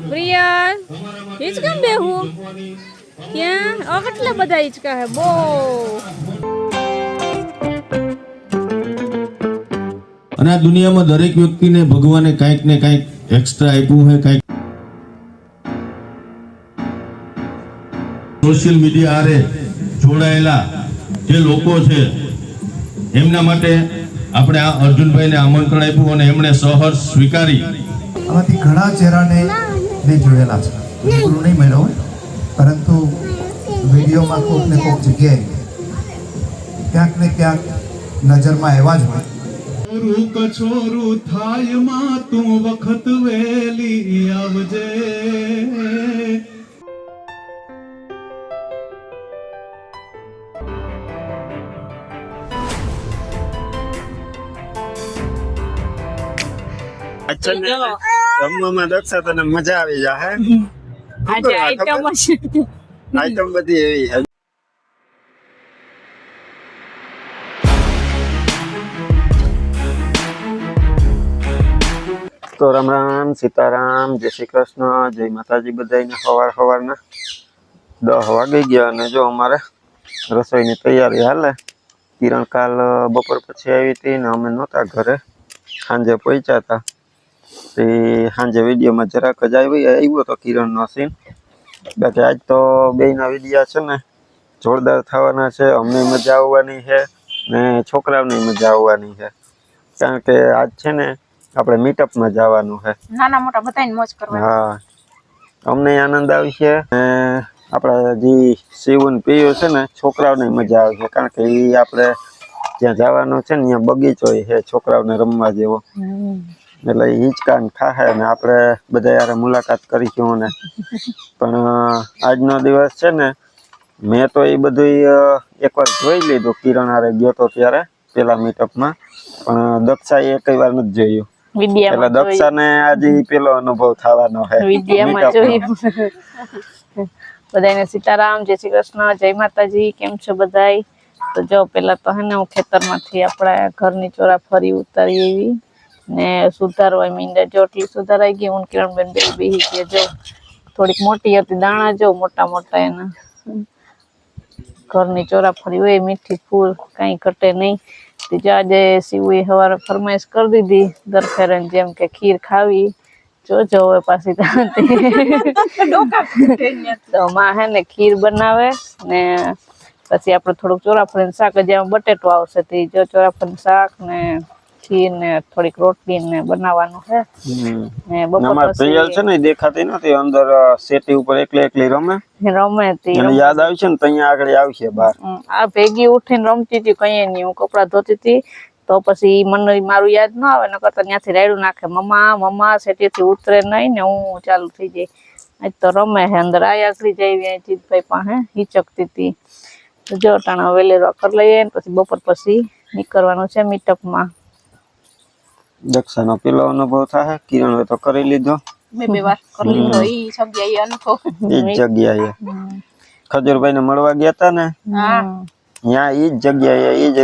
પ્રિયલ હિંચકા બેહું ક્યાં કેટલા બધા હિંચકા હે બો અને આ દુનિયામાં દરેક વ્યક્તિને ભગવાને કાંઈક ને કાંઈક એક્સ્ટ્રા આપ્યું છે કાંઈક સોશિયલ મીડિયા આરે જોડાયેલા જે લોકો છે એમના માટે આપણે આ અર્જુનભાઈને આમંત્રણ આપ્યું અને એમણે સહર્ષ સ્વીકારી આમાંથી ઘણા ચહેરાને મેં જોયેલા છે પૂરું નહીં મળ્યો હોય પરંતુ વિડીયોમાં કોઈક ને કોઈક જગ્યાએ ક્યાંક ને ક્યાંક નજરમાં એવા જ હોય કછોરું થાય માં તું વખત વેલી આવજે રમવામાં દક્ષા તને મજા આવી જાય આજે આઈટમ આઈટમ બધી એવી છે તો રામ રામ સીતારામ જય શ્રી કૃષ્ણ જય માતાજી બધાને સવારના 10 વાગી ગયા અને જો અમારે રસોઈની તૈયારી હાલે કિરણ કાલ બપોર પછી આવી હતી ને અમે નહોતા ઘરે સાંજે પહોંચ્યા હતા તે સાંજે વિડીયોમાં જરાક જ આવ્યો તો કિરણનો સીન બાકી આજ તો બેયના વિડીયા છે ને જોરદાર થવાના છે અમને મજા આવવાની છે ને છોકરાઓને મજા આવવાની છે કારણ કે આજ છે ને આપણે મીટઅપમાં જવાનું છે નાના મોટા બધાને મોજ કરવાની હા અમને આનંદ આવશે ને આપણા જે શિવન પીયું છે ને છોકરાઓને મજા આવશે કારણ કે એ આપણે જ્યાં જવાનું છે ને ત્યાં બગીચો છે છોકરાઓને રમવા જેવો એટલે હિંચકા ખાહે ને આપણે બધા યાર મુલાકાત કરીશું ને પણ આજનો દિવસ છે ને મેં તો એ બધું એકવાર જોઈ લીધું કિરણ હારે ગયો તો ત્યારે પેલા મીટઅપમાં પણ દક્ષાએ કઈ વાર નથી જોયું એટલે દક્ષાને આજે પેલો અનુભવ થવાનો છે વિડીયામાં જોયું બધાને સીતારામ જય શ્રી કૃષ્ણ જય માતાજી કેમ છો બધાય તો જો પેલા તો હે ને હું ખેતરમાંથી આપણા ઘરની ચોરા ફરી ઉતારી એવી ને સુધારવા મીંડા જો એટલી સુધારાઈ ગઈ હું કિરણબેન બે બેહી ગયા જો થોડીક મોટી હતી દાણા જો મોટા મોટા એના ઘરની ચોરા ફરી હોય મીઠી ફૂલ કઈ ઘટે નહીં જો આજે શિવુએ સવારે ફરમાઈશ કરી દીધી દર ફેરન જેમ કે ખીર ખાવી જો હવે પાછી તો માં હે ને ખીર બનાવે ને પછી આપણે થોડુંક ચોરાફળીનું શાક જેમાં બટેટું આવશે તે જો ચોરાફળીનું શાક ને ખીર ને થોડીક રોટલી ને બનાવવાનું છે ને બપોર પ્રિયલ છે ને દેખાતી નથી અંદર સેટી ઉપર એકલી રમે તી યાદ આવશે ને ત્યાં આગળ આવશે બહાર આ ભેગી ઉઠીને રમતી હતી કઈ નહીં હું કપડા ધોતી હતી તો પછી મને મારું યાદ ના આવે ને કરતા ત્યાંથી રાયડું નાખે મમ્મા સેટીથી ઉતરે નહીં ને હું ચાલુ થઈ જાય આજ તો રમે છે અંદર આ આગળ જઈ જીતભાઈ પાસે હિચકતી હતી જો ટાણા વેલેરો કરી લઈએ ને પછી બપોર પછી નીકળવાનું છે મીટઅપમાં દક્ષાનો પેલો અનુભવ થાય કિરણ તો કરી લીધો બે વાર કરી લીધો ઈ જગ્યાએ અનુભવ ઈ જગ્યાએ ખજૂરભાઈ ને મળવા ગયા હતા ને ત્યાં ઈ જગ્યાએ ઈ જ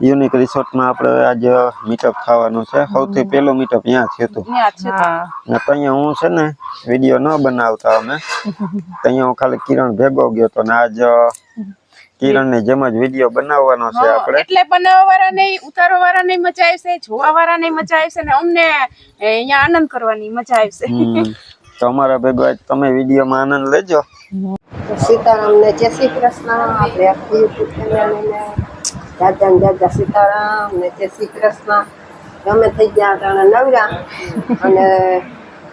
યુનિક રિસોર્ટમાં આપણે આજે મીટઅપ થવાનું છે સૌથી પહેલો મીટઅપ ત્યાં થયું હતું ને ત્યાં હું છે ને વિડીયો ન બનાવતા અમે ત્યાં હું ખાલી કિરણ ભેગો ગયો તો ને આજ કિરણ ની જેમ જ વિડીયો બનાવવાનો છે આપણે એટલે બનાવવા વાળા નહીં ઉતારવા વાળા નહીં મજા આવશે જોવા વાળા નહીં મજા આવશે ને અમને અહીંયા આનંદ કરવાની મજા આવશે તો અમારા ભેગો આજ તમે વિડીયોમાં આનંદ લેજો સીતારામ ને જય શ્રી કૃષ્ણ આપણે આખી યુટ્યુબ ચેનલને જાજા સીતારામ ને જય શ્રી કૃષ્ણ અમે થઈ ગયા હતા નવરા અને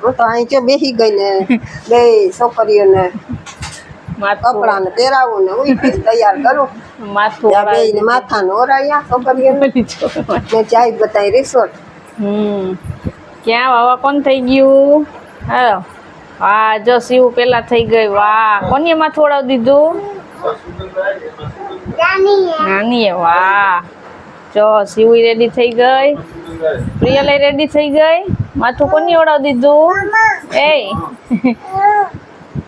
હું તો અહીં જો બેસી ગઈ ને બે છોકરીઓને કપડા ને પહેરાવું ને હું તૈયાર કરું બે ને માથાને ઓરાયા છોકરીઓને ચાય બતાવી રિસોર્ટ ક્યાં વાવા કોણ થઈ ગયું હા હા જો શિવ પેલા થઈ ગઈ વાહ કોની માથું ઓડાવી દીધું નાની વાહ જો શિવ રેડી થઈ ગઈ પ્રિયલ રેડી થઈ ગઈ માથું કોની ઓડાવી દીધું એ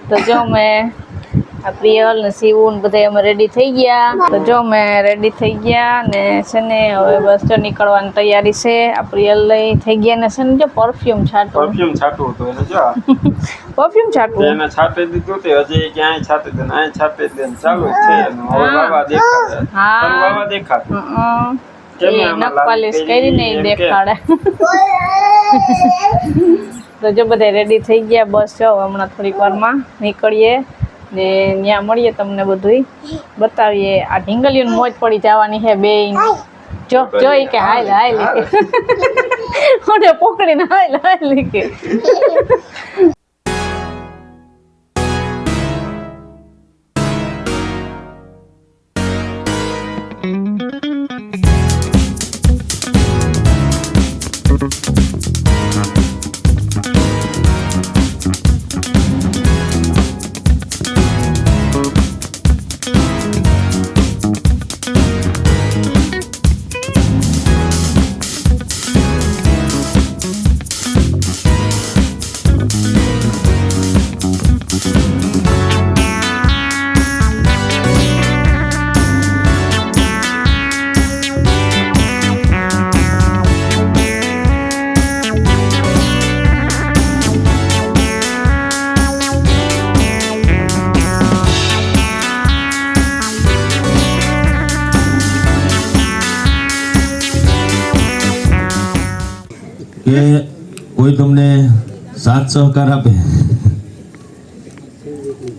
તો જો મેં આ પ્રિયલ ને શિવ ને બધા અમે રેડી થઈ ગયા. તો જો અમે રેડી થઈ ગયા ને છે ને હવે બસ જો નીકળવાની તૈયારી છે. આ પ્રિયલ લઈ થઈ ગયા ને છે ને જો પરફ્યુમ છાંટવું હતું એને જો પરફ્યુમ છાંટવું એને છાંટી દીધું તે હજી ક્યાંય છાંટી દે ને છાંટી દે ચાલુ જ છે એનું હવે વાવા દેખાડે હા. વાવા દેખાડે એ નખ પાલિશ કરીને ઈ દેખાડે. તો જો બધા રેડી થઈ ગયા. બસ જો હમણાં થોડીક વારમાં નીકળીએ ને ત્યાં મળીએ તમને બધું બતાવીએ. આ ઢીંગલીઓને મોજ પડી જવાની છે બે. જો જોઈ કે હાલ હાલ કે ઓડે પકડીને હાલ હાલ કે કે કોઈ તમને સાથ સહકાર આપે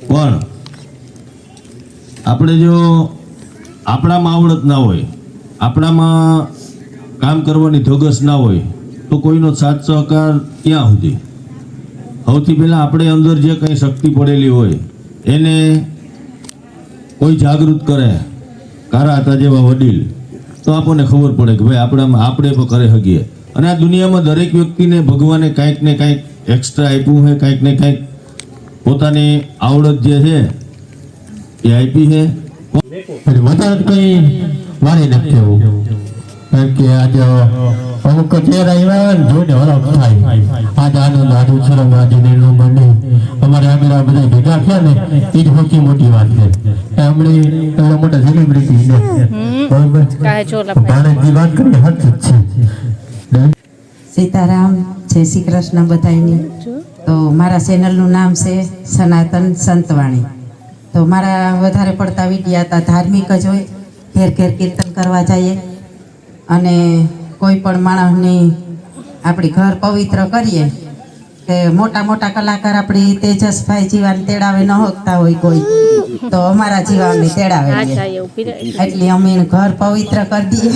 પણ આપણે જો આપણામાં આવડત ના હોય, આપણામાં કામ કરવાની ધગસ ના હોય તો કોઈનો સાથ સહકાર ક્યાં સુધી? સૌથી પહેલાં આપણે અંદર જે કંઈ શક્તિ પડેલી હોય એને કોઈ જાગૃત કરે, કારા હતા જેવા વડીલ, તો આપણને ખબર પડે કે ભાઈ આપણામાં આપણે પણ કરે શકીએ. અને આ દુનિયામાં દરેક વ્યક્તિને ભગવાને કાંઈક ને કાંઈક એક્સ્ટ્રા આપ્યું છે, કાંઈક ને કાંઈક પોતાની આવડત જે છે એ આપી છે. વધારે કઈ મારી નથી કેવું, કારણ કે આજે અમુક ચહેરા એવા જોઈને હરખ થાય. આજે આનંદ આદુ શરમ આજે નિર્ણય બની અમારે આગળ બધા ભેગા થયા ને એ જ સૌથી મોટી વાત છે. હમણે એવડા મોટા સેલિબ્રિટી ને બરોબર ભાણેજની વાત કરીએ હર્ષ છે. સીતારામ, જય શ્રી કૃષ્ણ બધાયની. તો મારા ચેનલનું નામ છે સનાતન સંતવાણી. તો મારા વધારે પડતા વિડીયા હતા ધાર્મિક જ હોય, ઘેર ઘેર કીર્તન કરવા જઈએ અને કોઈ પણ માણસની આપણી ઘર પવિત્ર કરીએ કે મોટા મોટા કલાકાર આપણી તેજસભાઈ જીવાને તેડાવે ન હોકતા હોય કોઈ, તો અમારા જીવાને તેડાવે એટલે અમે ઘર પવિત્ર કરી દઈએ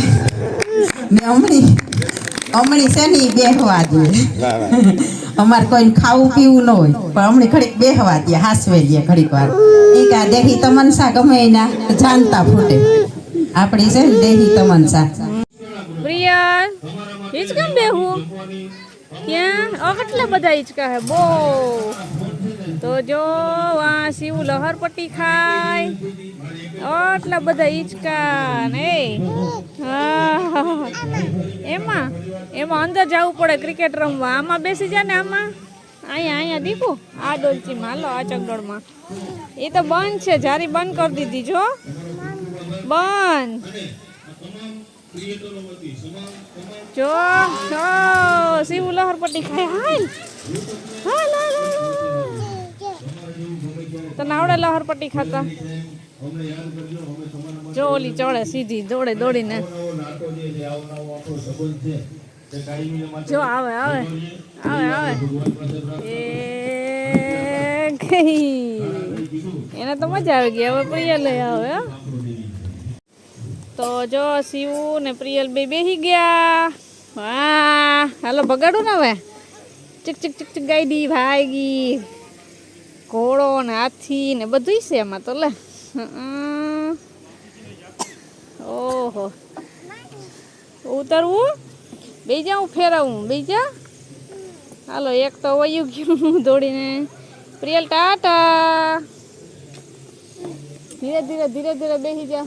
ને હમણી છે ને બેહવા દે. અમારે કોઈને ખાવું પીવું ન હોય પણ હમણી ઘડીક બેહવા દે, હાસવે દે ઘડીક વાર. એ કા દેહી તમનસા ગમે એના જાણતા ફૂટે. આપણી છે ને દેહી તમનસા. પ્રિયલ હિંચકા બેહું ક્યાં કેટલા બધા હિંચકા હે બો. તો જો આ શિવ લહરપટ્ટી ખાય, આટલા બધા હિંચકા ને એમાં અંદર જવું પડે ક્રિકેટ રમવા. આમાં બેસી જાય ને આમાં અહીંયા દીકું આ ડોલચીમાં હાલો આ ચકડોળમાં. એ તો બંધ છે, જારી બંધ કરી દીધી જો, બંધ જો. શિવ લહરપટ્ટી ખાય. હાલ હાલ હાલ તને આવડે લહરપટ્ટી ખાતા? જો ઓલી ચડે સીધી દોડે દોડીને. જો આવે આવે આવે આવે એ એને તો મજા આવી ગઈ. હવે પ્રિયલ આવે. તો જો શિવ ને પ્રિયલ બે બેસી ગયા. વાહ હાલો બગાડું ને હવે. ચીક ચીક ચીક ચીક ગાયડી ભાગી, ઘોડો ને હાથી ને બધું છે એમાં તો. લે ઓહો ઉતરવું બીજા હું ફેરવું બીજા. હાલો એક તો વયું ગયું દોડીને. પ્રિયલ ટાટા. ધીરે ધીરે ધીરે ધીરે બેસી જા,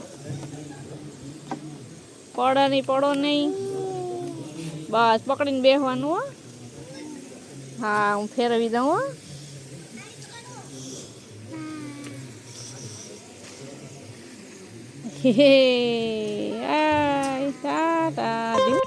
પડો નહીં. બસ પકડીને બેસવાનું હો. હા હું ફેરવી દઉં હો. હે આય ટાટા દી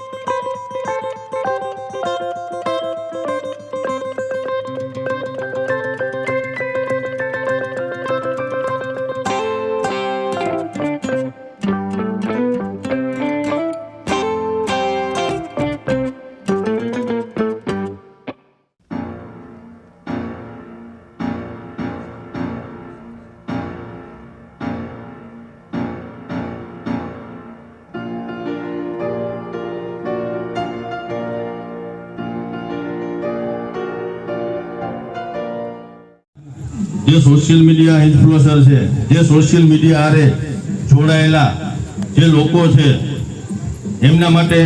જે સોશિયલ મીડિયા ઇન્ફ્લુએન્સર છે, જે સોશિયલ મીડિયા આરે જોડાયેલા જે લોકો છે, એમના માટે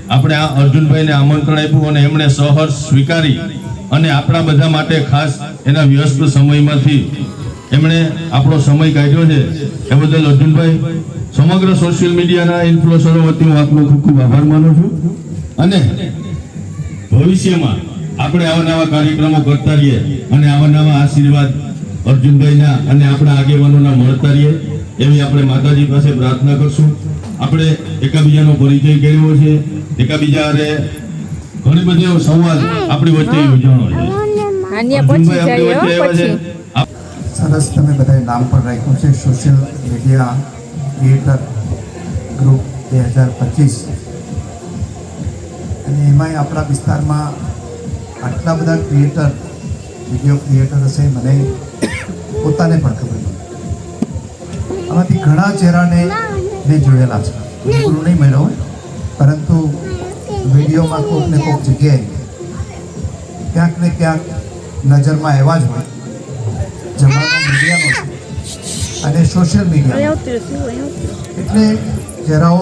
આપણે આ અર્જુનભાઈને આમંત્રણ આપ્યું અને એમણે સહર્ષ સ્વીકારી અને આપણા બધા માટે ખાસ એના વ્યસ્ત સમયમાંથી એમણે આપણો સમય કાઢ્યો છે. એ બદલ અર્જુનભાઈ સમગ્ર સોશિયલ મીડિયાના ઇન્ફ્લુએન્સરો વતી હું આપનો ખૂબ ખૂબ આભાર માનું છું. અને ભવિષ્યમાં આપણે આવા નવા કાર્યક્રમો કરતા રહીએ અને આવા નવા આશીર્વાદ અર્જુનભાઈના અને આપણા આગેવાનોના મળતા રહીએ એવી આપણે માતાજી પાસે પ્રાર્થના કરશું. આપણે એકાબીજાનો પરિચય કર્યો છે, એકાબીજા ઘણી બધી સંવાદ આપણી વચ્ચે યોજાણો છે. અર્જુનભાઈ આપણી વચ્ચે આવ્યા છે. સરસ, તમે બધાએ નામ પણ રાખ્યું છે સોશિયલ મીડિયા ક્રિએટર ગ્રુપ 2025, અને એમાંય આપણા વિસ્તારમાં આટલા બધા ક્રિએટર, વિડીયો ક્રિએટર હશે, મને પોતાને પણ ખબર નથી. આમાંથી ઘણા ચહેરાને મેં જોયેલા છે, પૂરું નહીં મળ્યો હોય, પરંતુ વિડીયોમાં કોઈક ને કોઈક જગ્યાએ ક્યાંક ને ક્યાંક નજરમાં એવા જ હોય. જમાનો મીડિયાનો છે અને સોશિયલ મીડિયા, એટલે ચહેરાઓ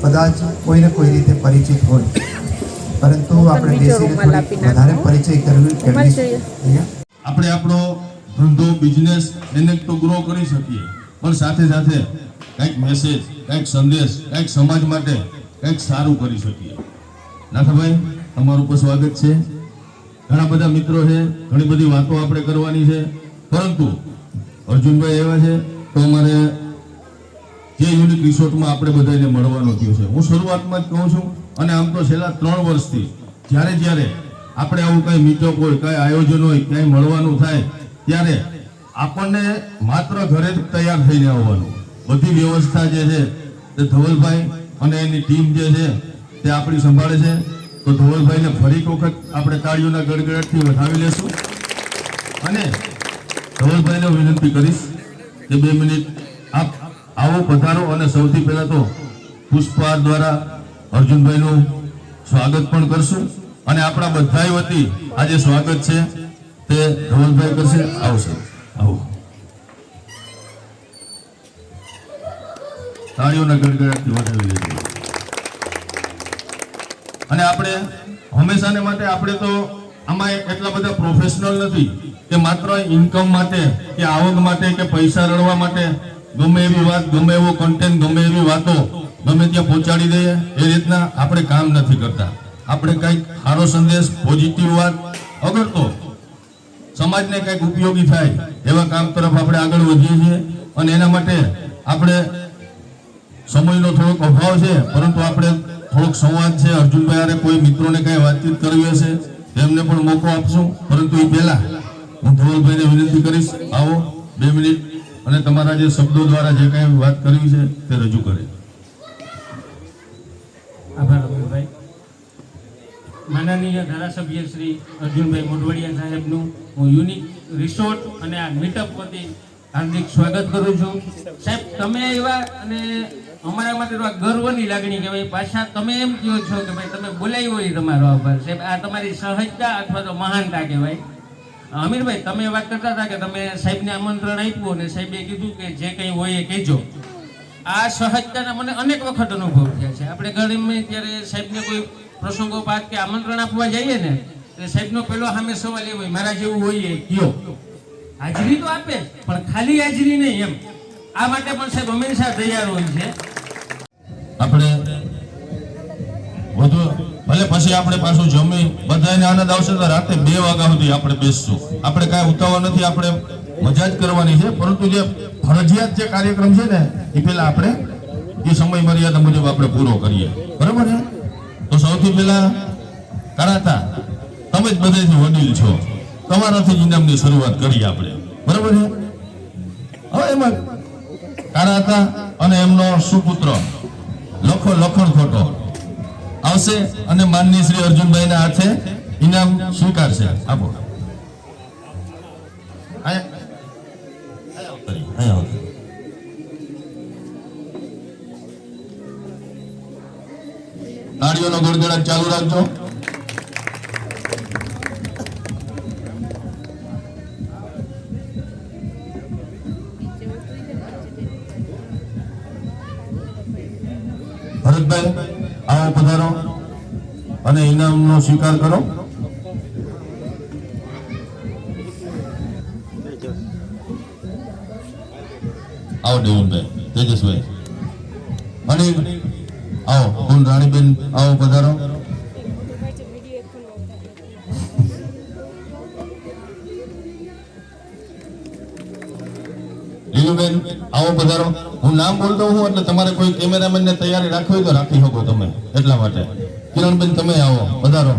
બધા જ કોઈને કોઈ રીતે પરિચિત હોય, પરંતુ આપણે બેસીને થોડી વધારે પરિચય કરવી આપણે આપણો ધંધો બિઝનેસ એને તો ગ્રો કરી શકીએ, પણ સાથે સાથે કંઈક મેસેજ, કંઈક સંદેશ, કંઈક સમાજ માટે કંઈક સારું કરી શકીએ. નાથાભાઈ, તમારું પણ સ્વાગત છે. ઘણા બધા મિત્રો છે, ઘણી બધી વાતો આપણે કરવાની છે, પરંતુ અર્જુનભાઈ એવા છે તો અમારે જે યુનિક રિસોર્ટમાં આપણે બધાને મળવાનો થયો છે. હું શરૂઆતમાં જ કહું છું, અને આમ તો છેલ્લા 3 વર્ષથી જ્યારે આપણે આવું કંઈ મીટઅપ હોય, કંઈ આયોજન હોય, ક્યાંય મળવાનું થાય, ત્યારે આપણને માત્ર ઘરે જ તૈયાર થઈને આવવાનું. બધી વ્યવસ્થા જે છે તે ધવલભાઈ અને એની ટીમ જે છે તે આપણી સંભાળે છે. તો ધવલભાઈને ફરી વખત આપણે તાળીઓના ગડગડાટથી વધાવી લેશું. અને ધવલભાઈને વિનંતી કરીશ કે 2 મિનિટ આપ આવો, પધારો, અને સૌથી પહેલા તો પુષ્પહાર દ્વારા અર્જુનભાઈનું સ્વાગત પણ કરશું. અને આપણા બધા વતી આજે સ્વાગત છે તે ધવલભાઈ કરશે. આવશે, આવો, તાળીઓના ગડગડાટથી વધાવી લેજો. અને આપણે હંમેશાને માટે આપણે તો આમાં એટલા બધા પ્રોફેશનલ નથી કે માત્ર ઇન્કમ માટે કે આવક માટે કે પૈસા રળવા માટે ગમે એવી વાત, ગમે એવો કન્ટેન્ટ, ગમે એવી વાતો ગમે ત્યાં પહોંચાડી દઈએ એ રીતના આપણે કામ નથી કરતા. આપણે કંઈક સારો સંદેશ, પોઝિટિવ વાત, અગર તો સમાજને કંઈક ઉપયોગી થાય એવા કામ તરફ આપણે આગળ વધીએ છીએ. અને એના માટે આપણે સમયનો થોડોક અભાવ છે, પરંતુ આપણે થોડોક સંવાદ છે. અર્જુનભાઈ અરે કોઈ મિત્રોને કઈ વાતચીત કરવી હશે એમને પણ મોકો આપશું, પરંતુ એ પહેલા હું ધવલભાઈને વિનંતી કરીશ, આવો 2 મિનિટ અને તમારા જે શબ્દો દ્વારા જે કઈ વાત કરવી છે તે રજૂ કરે. આભાર અમીરભાઈ. માનનીય ધારાસભ્ય શ્રી અર્જુનભાઈ મોઢવાડિયા સાહેબનું હું યુનિક રિસોર્ટ અને આ મીટઅપ વતી હાર્દિક સ્વાગત કરું છું. સાહેબ, તમે એવા અને અમારા માટે તો આ ગર્વની લાગણી કહેવાય. પાછા તમે એમ કહો છો કે ભાઈ તમે બોલાવી હોય તમારો આભાર. સાહેબ, આ તમારી સહજતા અથવા તો મહાનતા કહેવાય. અમીરભાઈ, તમે વાત કરતા હતા કે તમે સાહેબને આમંત્રણ આપ્યું અને સાહેબે કીધું કે જે કંઈ હોય એ કહેજો. આ સહજતાના મને અનેક વખત અનુભવ થયા છે. આપણે ગમે ત્યારે સાહેબને કોઈ પ્રસંગોપાત કે આમંત્રણ આપવા જઈએ ને તો સાહેબનો પહેલો સામે સવાલ એ હોય, મારા જેવું હોય એ કયો. હાજરી તો આપે પણ ખાલી હાજરી નહીં એમ. આ માટે પણ સાહેબ હંમેશા તૈયાર હોય છે. આપણે વધુ ભલે પછી આપણે પાછું જમી બધાને આનંદ આવશે તો રાતે 2 વાગ્યા સુધી આપણે બેસશું. આપણે કાંઈ ઉતાવળ નથી, આપણે મજા જ કરવાની છે. પરંતુ જે ફરજિયાત જે કાર્યક્રમ છે ને એ પહેલા આપણે એ સમય મર્યાદા મુજબ આપણે પૂરો કરીએ. બરાબર છે? તો સૌથી પહેલા કરાતા તમે જ બધાથી વડીલ છો, તમારાથી જ ઇનામની શરૂઆત કરીએ આપણે. બરાબર છે? હવે એમાં કરાતા અને એમનો સુપુત્ર લખણ ખોટો આવશે અને માનની શ્રી અર્જુનભાઈના હાથે ઇનામ સ્વીકારશે. આપો. તાળીઓનો ગડગડાટ ચાલુ રાખજો. ભરતભાઈ આવો પધારો અને ઇનામનો સ્વીકાર કરો. આવો દેવનભાઈ, તેજસભાઈ, અને આવો બોલ રાણીબેન, આવો પધારો. લીલુબેન આવો પધારો. હું નામ બોલતો હું એટલે તમારે કોઈ કેમેરામેન ને તૈયારી રાખવી હોય તો રાખી શકો તમે, એટલા માટે. કિરણબેન તમે આવો પધારો.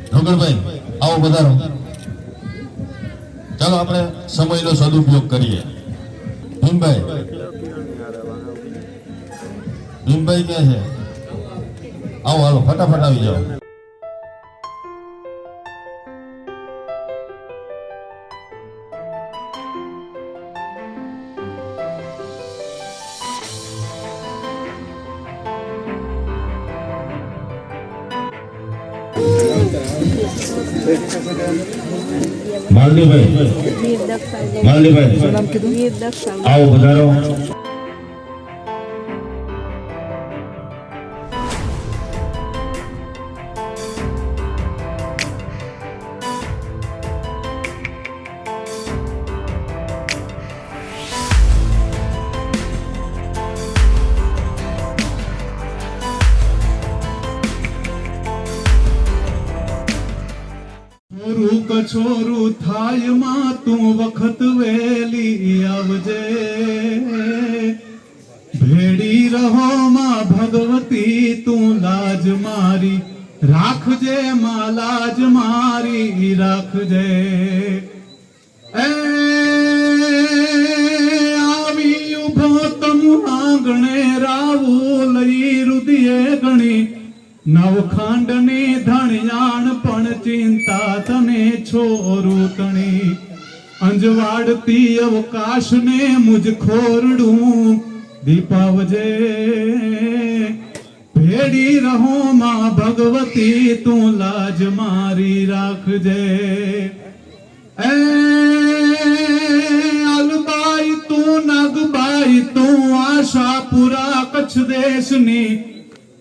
ઢોકળભાઈ આવો પધારો. ચાલો આપણે સમયનો સદુપયોગ કરીએ. ભીમભાઈ ક્યાં છે? આવો હાલો ફટાફટ આવી જાઓ. માલદીભાઈ આવો પધારો. કછોરું થાય માં તું વખત વેલી આવજે, ભેડી રહો માં ભગવતી તું લાજ મારી રાખજે, માં લાજ મારી રાખજે. એ આવી ઉભો તમ આંગણે રાવું લઈ રુદિયે ગણી, નવખંડની ધણિયાણ પણ ચિંતા તને છોરું તણી, અંજવાડતી અવકાશને મુજ ખોરડું દીપાવજે, ભેડી રહો માં ભગવતી તું લાજ મારી રાખજે. એ અલબાઈ તું નગબાઈ તું આશાપુરા કચ્છ દેશની,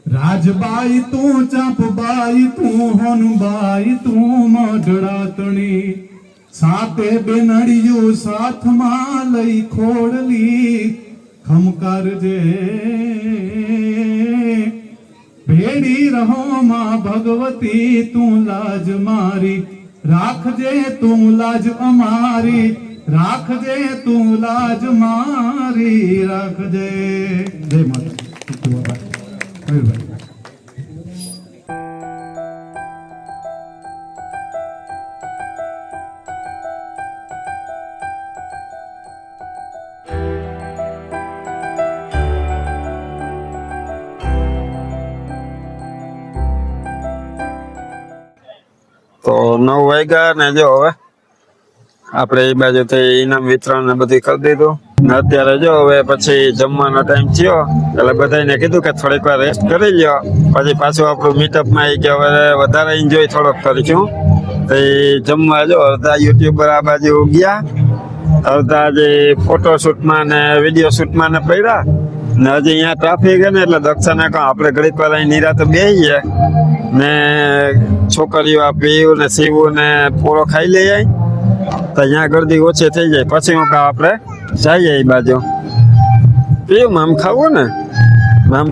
રાજબાઈ તું ચાંપબાઈ તું હોનબાઈ તું મઢડાતણી, સાતે બેનડિયું સાથમાં લઈ ખોડલી ખમકારજે, ભેડી રહો માં ભગવતી તું લાજ મારી રાખજે, તું લાજ અમારી રાખજે, તું લાજ મારી રાખજે. જય માતા. તો 9 વાગ્યા ને જો હવે આપણે એ બાજુથી ઇનામ વિતરણ ને બધું કરી દીધું ને અત્યારે જો હવે પછી જમવાનો ટાઈમ થયો એટલે બધાને કીધું કે થોડીક વાર રેસ્ટ કરી લ્યો, પછી પાછું આપણું મીટઅપમાં આવી ગયો હવે વધારે એન્જોય થોડોક કરીશું. તો એ જમવા જો અડધા યુટ્યુબર આ બાજુ ગયા, અડધા જે ફોટોશૂટમાં ને વિડીયો શૂટમાં ને પડ્યા ને હજી અહીંયા ટ્રાફિક ને એટલે દક્ષાને કહો આપણે ઘડીક વાર અહીં નિરાતે બેસીએ ને છોકરીઓ આ પીવું ને સીવું ને પૂરો ખાઈ લઈએ તો અહીંયા ગરદી ઓછી થઈ જાય, પછી હું કહું આપણે જઈએ એ બાજુ. પીયું મામ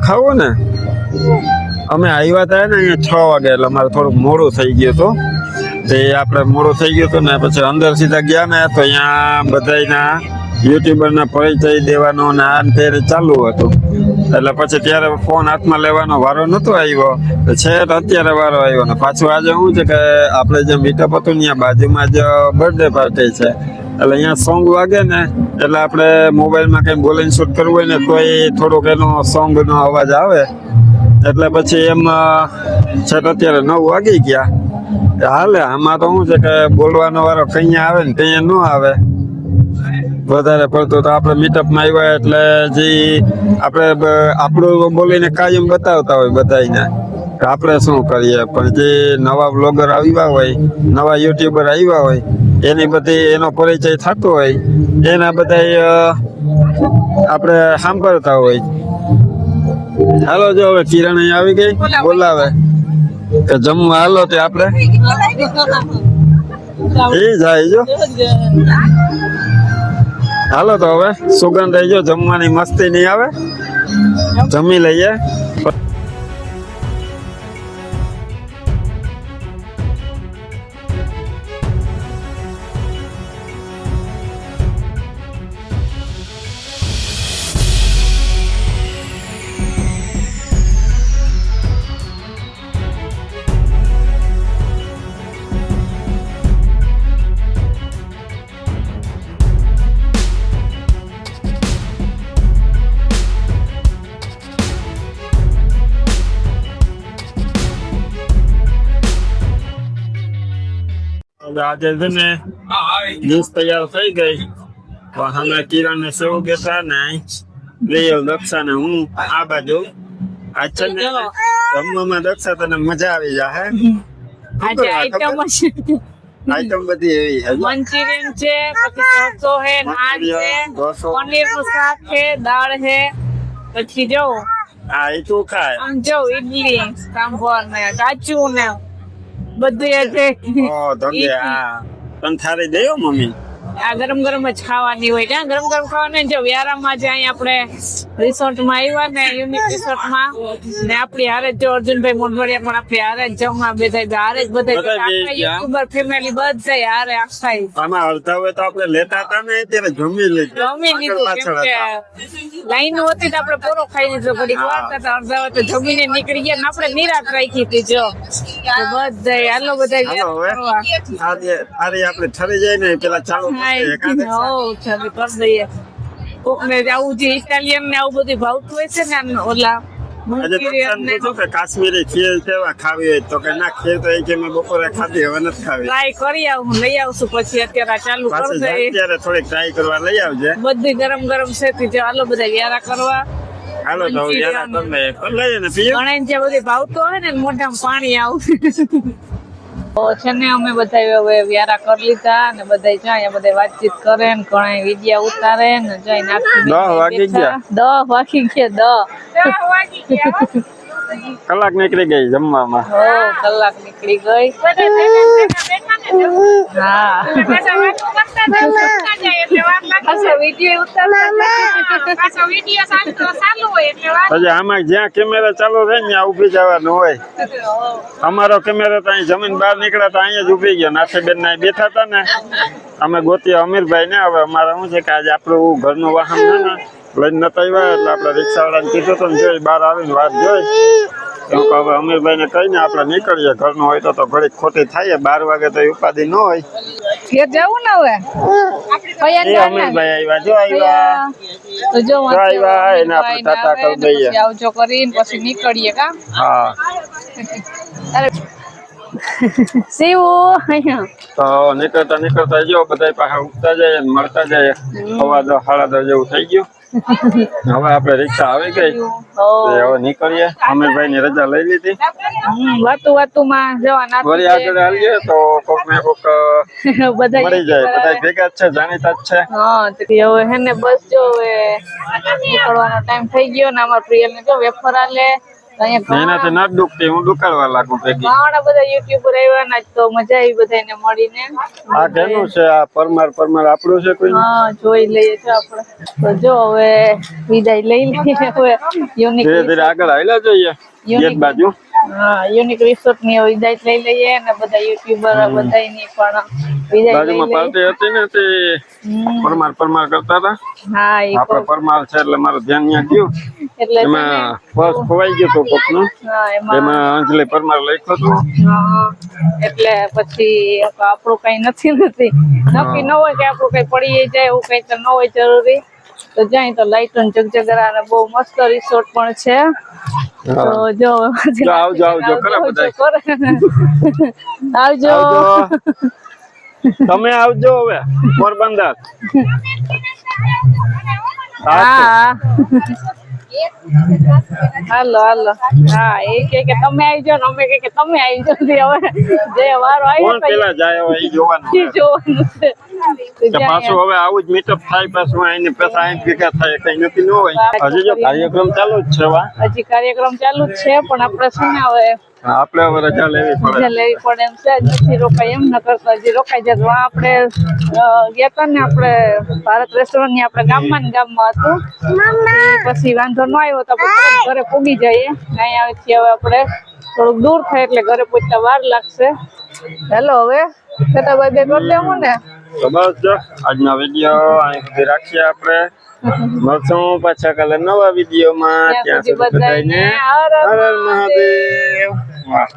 ખાવું ને અમે આવ્યા હતા ને અહીંયા 6 વાગે એટલે અમારે થોડુંક મોડું થઈ ગયું હતું તે આપણે મોડું થઈ ગયું હતું ને પછી અંદર સીધા ગયા ને તો અહીંયા બધાના યુટ્યુબરના પરિચય દેવાનો ને આ તે ચાલુ હતું એટલે પછી ત્યારે ફોન હાથમાં લેવાનો વારો નતો આવ્યો છેટ અત્યારે વારો આવ્યો ને પાછું આજે શું છે કે આપણે જે મીટઅપ હતું ત્યાં બાજુમાં જ બર્થડે પાર્ટી છે એટલે અહીંયા સોંગ વાગે ને એટલે આપણે મોબાઈલમાં કંઈ બોલીને શૂટ કરવું હોય ને કોઈ થોડોક એનો સોંગનો અવાજ આવે એટલે પછી એમ છેટ અત્યારે 9 વાગી ગયા હાલે આમાં તો શું છે કે બોલવાનો વારો કઈ આવે ને કઈ ન આવે વધારે પડતું તો આપણે મીટઅપમાં આવ્યા એટલે જે આપણે આપણું બોલીને કાયમ બતાવતા હોય બધાને કે આપણે શું કરીએ પણ જે નવા બ્લોગર આવ્યા હોય નવા યુટ્યુબર આવ્યા હોય એની બધી એનો પરિચય થતો હોય એના બધા આપણે સાંભળતા હોય હાલો જો હવે કિરણ અહીં આવી ગઈ બોલાવે કે જમવા હાલો તે આપણે એ જાય જો હાલો તો હવે સુગંધ આવી જો જમવાની મસ્તી નહીં આવે જમી લઈએ આજે છે ને ડીશ તૈયાર થઈ ગઈ અમે કિરણ ને સેવ બેઠા ને રિયલ દક્ષા ને હું આ બાજુ આજ છે ને રમવામાં દક્ષા તને મજા આવી જાય આજે આઈટમ બધી એવી છે મંચુરિયન છે પછી ઢોસો છે નાન છે પનીર નું શાક છે દાળ છે પછી જો આ એ તું ખાય આમ જો ઈડલી સાંભર ને કાચું ને બધું છે ધોગે આ તને થાળી દેયો મમ્મી આ ગરમ ગરમ જ ખાવાની હોય ત્યાં ગરમ ગરમ ખાવાની જો વ્યારામાં જ અહીં આપણે રિસોર્ટમાં આવ્યા ને યુનિક રિસોર્ટમાં ને આપણી હારે જો અર્જુનભાઈ મોઢવાડિયા પણ આપણી હારે જ જમવા બેઠા હારે જ બધા યુટ્યુબર ફેમિલી બધા હારે આખા આમાં અડધા હોય તો આપણે લેતા હતા ને ત્યારે જમી લીધું લાઈન હતી તો આપણે પૂરો ખાઈ લીધો ઘડી વાળતા હતા અડધા હોય તો જમીને નીકળી ગયા ને આપણે નિરાશ રાખી હતી જો બધા હાલો બધા આજે આપણે ઠરી જાય ને પેલા ચાલુ ઇટાલિયન ને આવું બધું ભાવતું હોય છે ને ઓલા કાશ્મીરી ખીર કેવા ખાવી હોય તો કે ના ખીર તો એ કે મેં બપોરે ખાધી હવે નથી ખાવી ટ્રાય કરી આવું લઈ આવશું પછી અત્યારે ચાલુ કરી દઈએ અત્યારે થોડીક ટ્રાય કરવા લઈ આવજે બધી ગરમ ગરમ છે હાલો બધા વ્યારા કરવા હાલો તો યાર તમે લઈએ ને પીઓ ઘણા જે બધી ભાવતો હોય ને મોઢામાં પાણી આવશે છે ને અમે બધા હવે વ્યારા કરી લીધા ને બધા જાય બધા વાતચીત કરે ને ઘણા વિડિયા ઉતારે ને જાય નાખી 10 વાગી ગયા 10 વાગી ગયા 10 કલાક નીકળી ગઈ જમવામાં કલાક નીકળી ગઈ હા પછી આમાં જ્યાં કેમેરા ચાલુ રહે ને ત્યાં ઉભી જવાનું હોય અમારો કેમેરા તો અહીં જમીન બહાર નીકળ્યા તો અહીંયા જ ઉભી ગયો નાથીબેન ના બેઠા હતા ને અમે ગોતીએ અમીરભાઈ ને હવે અમારે શું છે કે આજે આપણું ઘરનું વાહન છે ને લઈને નતા આવ્યા એટલે આપણે રિક્ષાવાળાને કીધું તો જોઈ બહાર આવીને વાત જોઈ હવે અમીરભાઈ ને કહીને આપણે નીકળીએ ઘરનું હોય તો ઘડીક ખોટી થાય 12 વાગે તો ઉપાધિ ન હોય જવું ને હવે અમીરભાઈ આવ્યા જો આવ્યા તો જો આવ્યા એને આપણે ટાટા કરી દઈએ આવજો કરીને પછી નીકળીએ કા હા તો નીકળતા જો બધા પાસે ઉગતા જાય મળતા જાય 9:30 જેવું થઈ ગયું હવે આપણે રિક્ષા આવી ગઈ હવે નીકળીએ અમીરભાઈ ની રજા લઈ લીધી વાતું જવાના વળી આગળ હાલીએ તો કોક ને કોક મળી જાય બધા ભેગા જ છે જાણીતા જ છે હવે હેને બસ જો નીકળવાનો ટાઈમ થઈ ગયો ને અમાર પ્રિયલ ને જો વેફર આલે અહીંયા એનાથી ન દુખતી હું દુખાડવા લાગુ ભેગી. ઘણા બધા યુટ્યુબર આવ્યા ને તો મજા આવી બધાને મળીને. આ કેનું છે? આ પરમાર આપણું છે કોઈ? હા, જોઈ લઈએ તો આપણે. તો જો હવે વિદાય લઈ લઈએ હવે. યુનિક ધીરે ધીરે આગળ હાલ્યા જઈએ એક બાજુ. હા, યુનિક રિસોર્ટ ની વિદાય લઈ લઈએ અને બધા યુટ્યુબર બધાની પણ વિદાય લઈ બાજુમાં પાર્ટી હતી ને તે પરમાર કરતા હતા. હા, એ આપણે પરમાર છે એટલે મારું ધ્યાન ત્યાં ગયું. એટલે એમાં પર્સ ખોવાઈ ગયું હતું કોકનું. હા, એમાં અંજલિ પરમાર લખ્યું હતું. હા, એટલે પછી આપણું કઈ નક્કી ન હોય કે આપણું કઈ પડી જાય એવું કઈ તો ન હોય જરૂરી. તો જાય તો લાઈટો જગજગરા અને બહુ મસ્ત રિસોર્ટ પણ છે. તો જો આવજો ખરા બધા. આવજો. તમે આવજો હવે પોરબંદર. હા, હાલો હાલો. હા, એ કે તમે આવી જાઓ ને અમે કે તમે આવી જાઓ. હવે જે વારો આવ્યો કોણ પેલા જાય હવે એ જોવાનું છે. તો પાછું હવે આવું જ મીટઅપ થાય પાછું આઈને પૈસા આઈ ભેગા થાય કઈ નક્કી ન હોય. હજી જો કાર્યક્રમ ચાલુ જ છે. હજી કાર્યક્રમ ચાલુ જ છે પણ આપણે શું ને હવે આપણે હવે રજા લેવી પડે. એમ છે. નથી રોકાય એમ ન કરતા હજી રોકાઈ જાય. આપણે ગયા હતા ને આપણે ભારત રેસ્ટોરન્ટ ની આપણે ગામમાં ને ગામમાં હતું. પછી વાંધો ન આવ્યો તો આપણે ઘરે પૂગી જઈએ. અહીંયા આવેથી હવે આપણે થોડુંક દૂર થાય એટલે ઘરે પહોંચતા વાર લાગશે. હેલો હવે છતાં બે કરી દેવું ને. તો બસ જો આજનો વિડીયો અહીં સુધી રાખીએ આપણે. મળશું પાછા કાલે નવા વિડીયોમાં. ત્યાં સુધી બધાને હર હર મહાદેવ. વાહ.